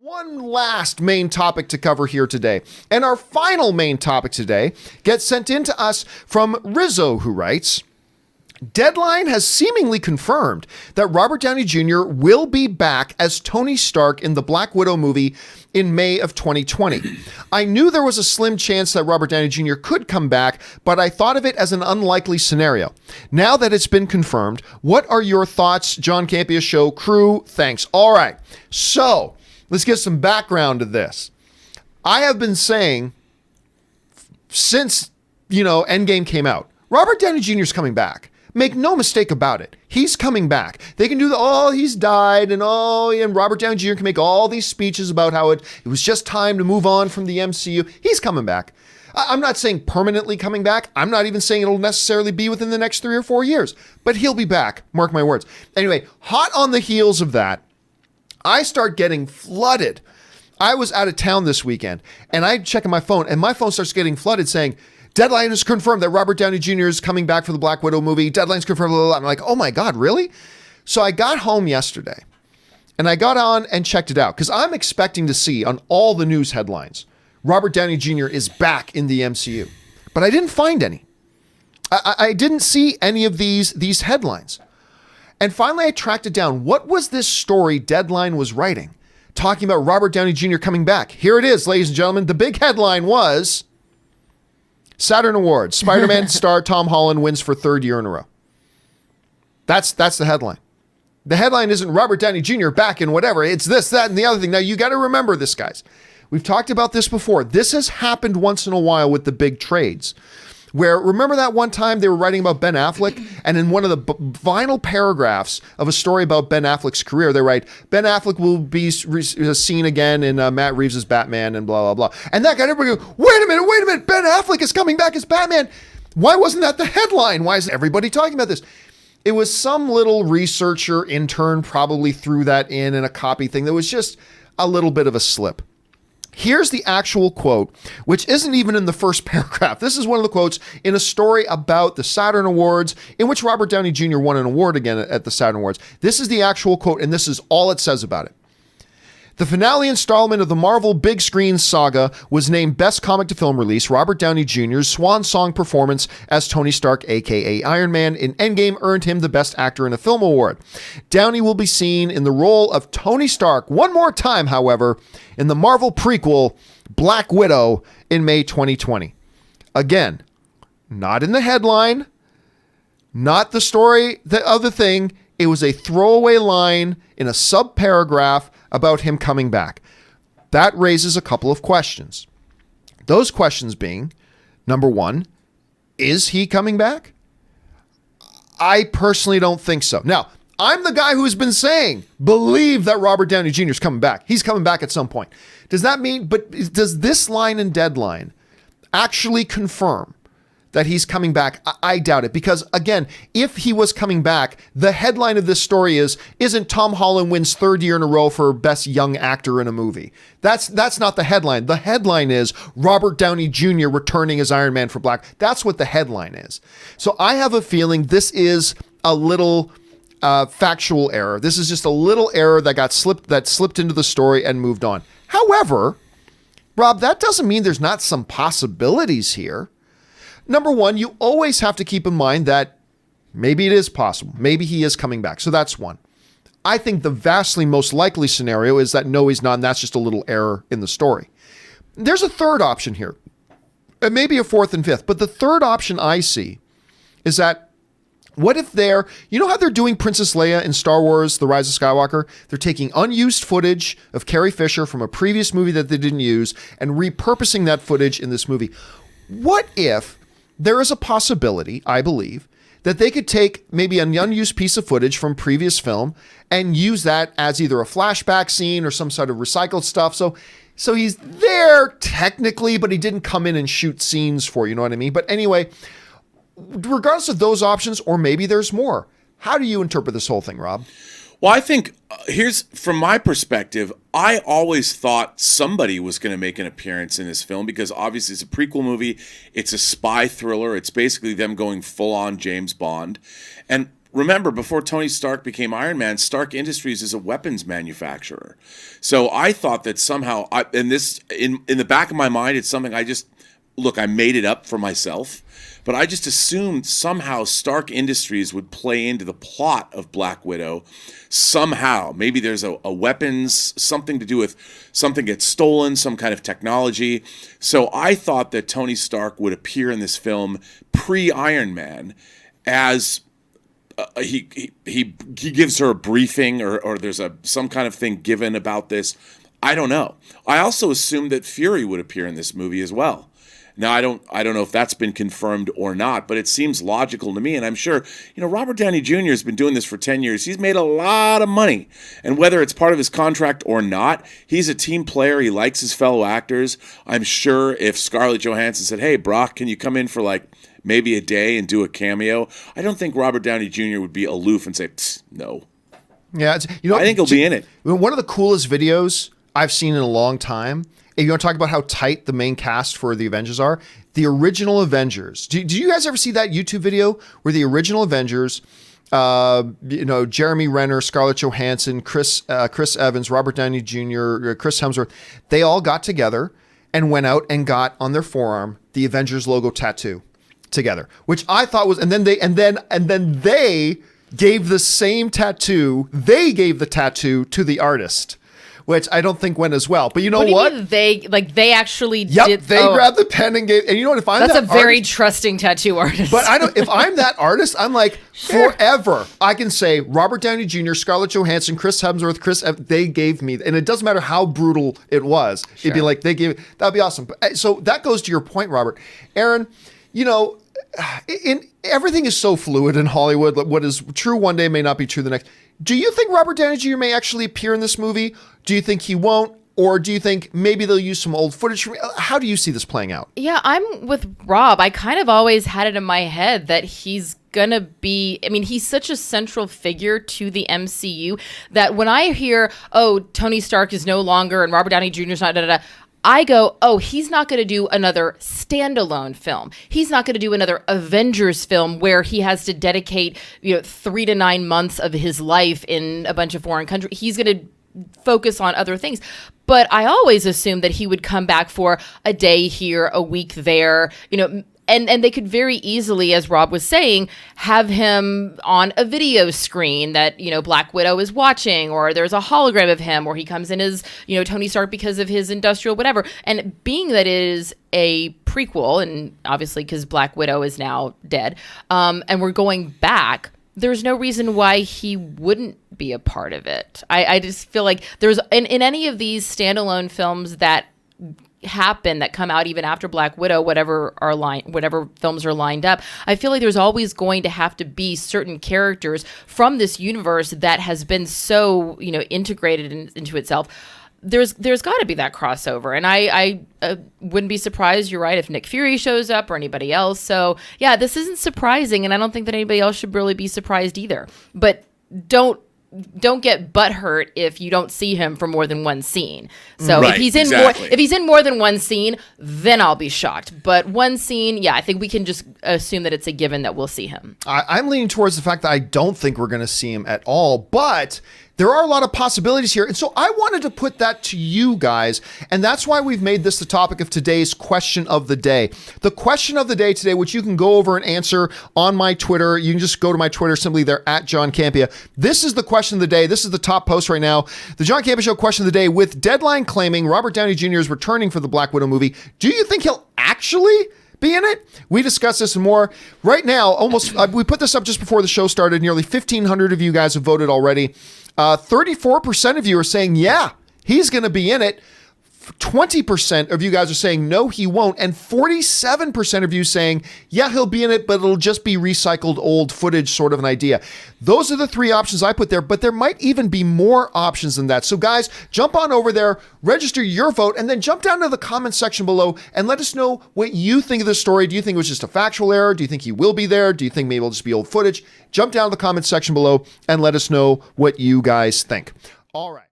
One last main topic to cover here today. And our final main topic today gets sent in to us from Rizzo, who writes, Deadline has seemingly confirmed that Robert Downey Jr. will be back as Tony Stark in the Black Widow movie in May of 2020. I knew there was a slim chance that Robert Downey Jr. could come back, but I thought of it as an unlikely scenario. Now that it's been confirmed, what are your thoughts, John Campea Show crew? Thanks. All right. So, let's get some background to this. I have been saying since, Endgame came out, Robert Downey Jr. is coming back. Make no mistake about it. He's coming back. They can do he's died, and Robert Downey Jr. can make all these speeches about how it was just time to move on from the MCU. He's coming back. I'm not saying permanently coming back. I'm not even saying it'll necessarily be within the next 3 or 4 years, but he'll be back. Mark my words. Anyway, hot on the heels of that, I start getting flooded. I was out of town this weekend, and I'm checking my phone, and my phone starts getting flooded saying, Deadline has confirmed that Robert Downey Jr. is coming back for the Black Widow movie. Deadline's confirmed. Blah, blah, blah. I'm like, oh my God, really? So I got home yesterday and I got on and checked it out because I'm expecting to see on all the news headlines, Robert Downey Jr. is back in the MCU. But I didn't find any. I didn't see any of these headlines. And finally, I tracked it down. What was this story Deadline was writing, talking about Robert Downey Jr. coming back? Here it is, ladies and gentlemen. The big headline was Saturn Awards, Spider-Man star Tom Holland wins for 3rd year in a row. That's the headline. The headline isn't Robert Downey Jr. back in whatever. It's this, that, and the other thing. Now, you got to remember this, guys. We've talked about this before. This has happened once in a while with the big trades. Where, remember that one time they were writing about Ben Affleck, and in one of the final paragraphs of a story about Ben Affleck's career, they write, Ben Affleck will be seen again in Matt Reeves' Batman and blah, blah, blah. And that got everybody going, wait a minute, Ben Affleck is coming back as Batman. Why wasn't that the headline? Why is everybody talking about this? It was some little researcher intern probably threw that in a copy thing that was just a little bit of a slip. Here's the actual quote, which isn't even in the first paragraph. This is one of the quotes in a story about the Saturn Awards, in which Robert Downey Jr. won an award again at the Saturn Awards. This is the actual quote, and this is all it says about it. The finale installment of the Marvel big screen saga was named Best Comic to Film Release. Robert Downey Jr.'s swan song performance as Tony Stark, aka Iron Man, in Endgame earned him the Best Actor in a Film award. Downey will be seen in the role of Tony Stark one more time, however, in the Marvel prequel Black Widow in May 2020. Again, not in the headline, not the story, the other thing. It was a throwaway line in a sub-paragraph about him coming back. That raises a couple of questions. Those questions being, number one, is he coming back? I personally don't think so. Now, I'm the guy who's been saying, believe that Robert Downey Jr. is coming back. He's coming back at some point. Does that mean, but does this line in Deadline actually confirm that he's coming back? I doubt it, because again, if he was coming back, the headline of this story isn't Tom Holland wins 3rd year in a row for best young actor in a movie. That's not the headline. The headline is Robert Downey Jr. returning as Iron Man for Black. That's what the headline is. So I have a feeling this is a little factual error. This is just a little error that slipped into the story and moved on. However, Rob, that doesn't mean there's not some possibilities here. Number one, you always have to keep in mind that maybe it is possible. Maybe he is coming back. So that's one. I think the vastly most likely scenario is that no, he's not, and that's just a little error in the story. There's a third option here. It may be a fourth and fifth, but the third option I see is that what if you know how they're doing Princess Leia in Star Wars, The Rise of Skywalker? They're taking unused footage of Carrie Fisher from a previous movie that they didn't use and repurposing that footage in this movie. What if there is a possibility, I believe, that they could take maybe an unused piece of footage from previous film and use that as either a flashback scene or some sort of recycled stuff. So he's there technically, but he didn't come in and shoot scenes for you know what I mean? But anyway, regardless of those options, or maybe there's more. How do you interpret this whole thing, Rob? Well, I think here's from my perspective, I always thought somebody was going to make an appearance in this film because obviously it's a prequel movie. It's a spy thriller. It's basically them going full on James Bond. And remember, before Tony Stark became Iron Man, Stark Industries is a weapons manufacturer. So I thought that somehow, in the back of my mind, it's something I made it up for myself, but I just assumed somehow Stark Industries would play into the plot of Black Widow somehow. Maybe there's a weapons, something to do with something gets stolen, some kind of technology. So I thought that Tony Stark would appear in this film pre-Iron Man as he gives her a briefing or there's some kind of thing given about this. I don't know. I also assumed that Fury would appear in this movie as well. Now, I don't know if that's been confirmed or not, but it seems logical to me. And I'm sure, Robert Downey Jr. has been doing this for 10 years. He's made a lot of money. And whether it's part of his contract or not, he's a team player. He likes his fellow actors. I'm sure if Scarlett Johansson said, hey, Brock, can you come in for maybe a day and do a cameo? I don't think Robert Downey Jr. would be aloof and say, no. Yeah, I think he'll be in it. One of the coolest videos I've seen in a long time. If you want to talk about how tight the main cast for the Avengers are, the original Avengers. Do you guys ever see that YouTube video where the original Avengers, Jeremy Renner, Scarlett Johansson, Chris Evans, Robert Downey Jr., Chris Hemsworth, they all got together and went out and got on their forearm the Avengers logo tattoo together, which I thought was, and then they gave the same tattoo. They gave the tattoo to the artist, which I don't think went as well. But you know what? You mean they actually did. They grabbed the pen and gave. And you know what? If I'm that's that a very artist, trusting tattoo artist. But if I'm that artist, I'm like forever. I can say Robert Downey Jr., Scarlett Johansson, Chris Hemsworth, they gave me, and it doesn't matter how brutal it was. It'd be like they gave. That'd be awesome. So that goes to your point, Robert. Aaron, everything is so fluid in Hollywood. What is true one day may not be true the next. Do you think Robert Downey Jr. may actually appear in this movie? Do you think he won't? Or do you think maybe they'll use some old footage from? How do you see this playing out? Yeah, I'm with Rob. I kind of always had it in my head that he's gonna be, he's such a central figure to the MCU that when I hear, oh, Tony Stark is no longer and Robert Downey Jr. is not, I go, oh, he's not going to do another standalone film. He's not going to do another Avengers film where he has to dedicate, 3 to 9 months of his life in a bunch of foreign countries. He's going to focus on other things. But I always assumed that he would come back for a day here, a week there, and they could very easily, as Rob was saying, have him on a video screen that, Black Widow is watching, or there's a hologram of him, or he comes in as, Tony Stark because of his industrial whatever. And being that it is a prequel, and obviously because Black Widow is now dead, and we're going back, there's no reason why he wouldn't be a part of it. I just feel like there's, in any of these standalone films that happen that come out even after Black Widow, whatever films are lined up, I feel like there's always going to have to be certain characters from this universe that has been so integrated into itself. There's got to be that crossover, and I wouldn't be surprised, you're right, if Nick Fury shows up or anybody else. So yeah, this isn't surprising, and I don't think that anybody else should really be surprised either. But don't get butthurt if you don't see him for more than one scene. So right, if he's in more than one scene, then I'll be shocked. But one scene, yeah, I think we can just assume that it's a given that we'll see him. I'm leaning towards the fact that I don't think we're going to see him at all, but there are a lot of possibilities here. And so I wanted to put that to you guys. And that's why we've made this the topic of today's question of the day. The question of the day today, which you can go over and answer on my Twitter. You can just go to my Twitter, simply there at John Campea. This is the question of the day. This is the top post right now. The John Campea Show question of the day, with Deadline claiming Robert Downey Jr. is returning for the Black Widow movie. Do you think he'll actually be in it? We discuss this and more right now. We put this up just before the show started. Nearly 1,500 of you guys have voted already. 34% of you are saying, yeah, he's going to be in it. 20% of you guys are saying, no, he won't. And 47% of you saying, yeah, he'll be in it, but it'll just be recycled old footage, sort of an idea. Those are the three options I put there, but there might even be more options than that. So guys, jump on over there, register your vote, and then jump down to the comments section below and let us know what you think of the story. Do you think it was just a factual error? Do you think he will be there? Do you think maybe it'll just be old footage? Jump down to the comments section below and let us know what you guys think. All right.